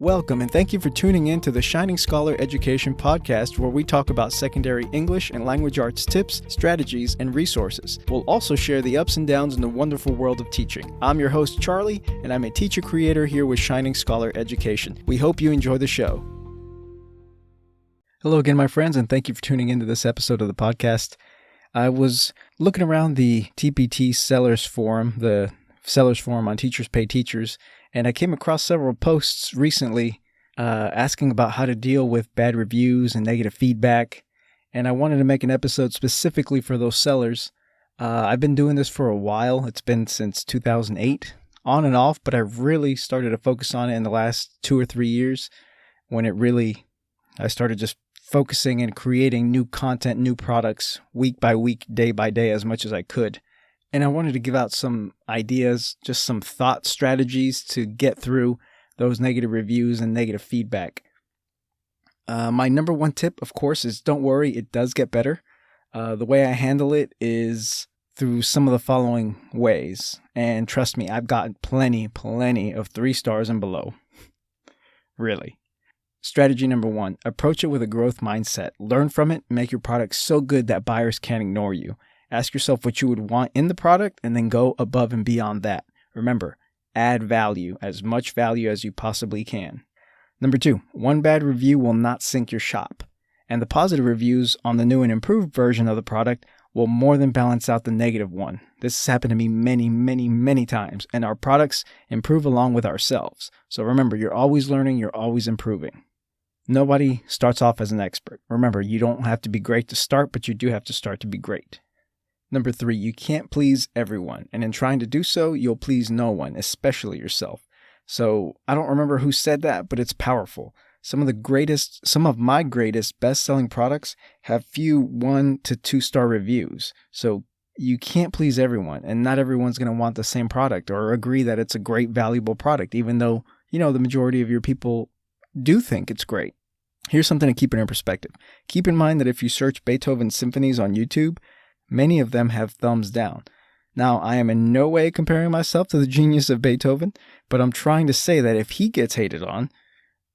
Welcome and thank you for tuning in to the Shining Scholar Education Podcast, where we talk about secondary English and language arts tips, strategies, and resources. We'll also share the ups and downs in the wonderful world of teaching. I'm your host, Charlie, and I'm a teacher creator here with Shining Scholar Education. We hope you enjoy the show. Hello again, my friends, and thank you for tuning into this episode of the podcast. I was looking around the TPT Sellers Forum, the Sellers Forum on Teacherspayteachers, and I came across several posts recently asking about how to deal with bad reviews and negative feedback, and I wanted to make an episode specifically for those sellers. I've been doing this for a while. It's been since 2008, on and off, but I really started to focus on it in the last 2 or 3 years when I started just focusing and creating new content, new products, week by week, day by day, as much as I could. And I wanted to give out some ideas, just some thought strategies to get through those negative reviews and negative feedback. My number one tip, of course, is don't worry, it does get better. The way I handle it is through some of the following ways. And trust me, I've gotten plenty of 3 stars and below. Really. Strategy number 1, approach it with a growth mindset. Learn from it, make your product so good that buyers can't ignore you. Ask yourself what you would want in the product and then go above and beyond that. Remember, add value, as much value as you possibly can. Number 2, one bad review will not sink your shop. And the positive reviews on the new and improved version of the product will more than balance out the negative one. This has happened to me many times, and our products improve along with ourselves. So remember, you're always learning, you're always improving. Nobody starts off as an expert. Remember, you don't have to be great to start, but you do have to start to be great. Number 3, you can't please everyone, and in trying to do so, you'll please no one, especially yourself. So I don't remember who said that, but it's powerful. Some of my greatest best-selling products have few 1 to 2 star reviews. So you can't please everyone, and not everyone's going to want the same product or agree that it's a great, valuable product, even though, the majority of your people do think it's great. Here's something to keep it in perspective. Keep in mind that if you search Beethoven symphonies on YouTube, many of them have thumbs down. Now, I am in no way comparing myself to the genius of Beethoven, but I'm trying to say that if he gets hated on,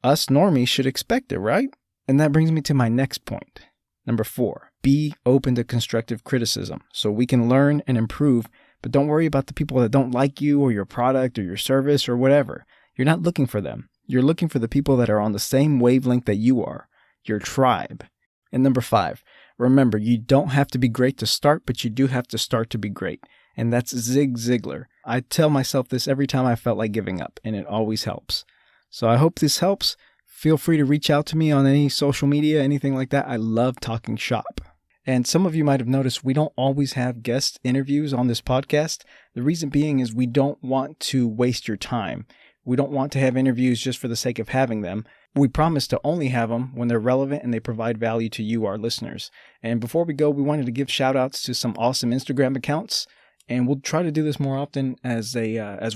us normies should expect it, right? And that brings me to my next point. Number 4, be open to constructive criticism so we can learn and improve, but don't worry about the people that don't like you or your product or your service or whatever. You're not looking for them. You're looking for the people that are on the same wavelength that you are, your tribe. And number 5, remember, you don't have to be great to start, but you do have to start to be great. And that's Zig Ziglar. I tell myself this every time I felt like giving up, and it always helps. So I hope this helps. Feel free to reach out to me on any social media, anything like that. I love talking shop. And some of you might have noticed we don't always have guest interviews on this podcast. The reason being is we don't want to waste your time. We don't want to have interviews just for the sake of having them. We promise to only have them when they're relevant and they provide value to you, our listeners. And before we go, we wanted to give shout outs to some awesome Instagram accounts. And we'll try to do this more often as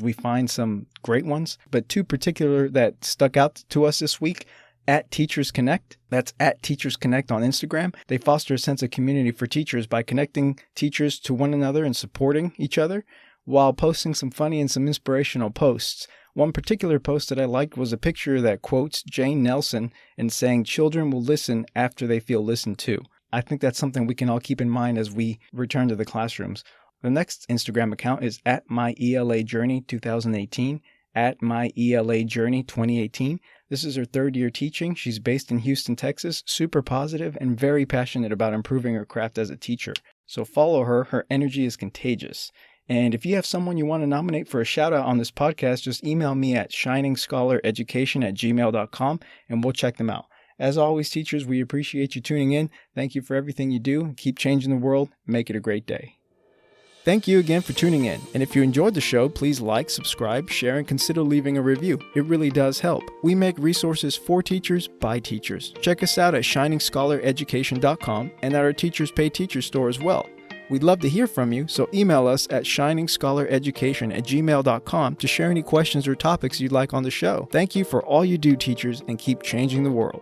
we find some great ones. But 2 particular that stuck out to us this week, at Teachers Connect. That's at Teachers Connect on Instagram. They foster a sense of community for teachers by connecting teachers to one another and supporting each other while posting some funny and some inspirational posts. One particular post that I liked was a picture that quotes Jane Nelson and saying, "Children will listen after they feel listened to." I think that's something we can all keep in mind as we return to the classrooms. The next Instagram account is at myelajourney 2018, at myelajourney 2018. This is her 3rd year teaching. She's based in Houston, Texas, super positive and very passionate about improving her craft as a teacher. So follow her. Her energy is contagious. And if you have someone you want to nominate for a shout out on this podcast, just email me at shiningscholareducation@gmail.com and we'll check them out. As always, teachers, we appreciate you tuning in. Thank you for everything you do. Keep changing the world. Make it a great day. Thank you again for tuning in. And if you enjoyed the show, please like, subscribe, share, and consider leaving a review. It really does help. We make resources for teachers by teachers. Check us out at shiningscholareducation.com and at our Teachers Pay Teachers store as well. We'd love to hear from you, so email us at shiningscholareducation@gmail.com to share any questions or topics you'd like on the show. Thank you for all you do, teachers, and keep changing the world.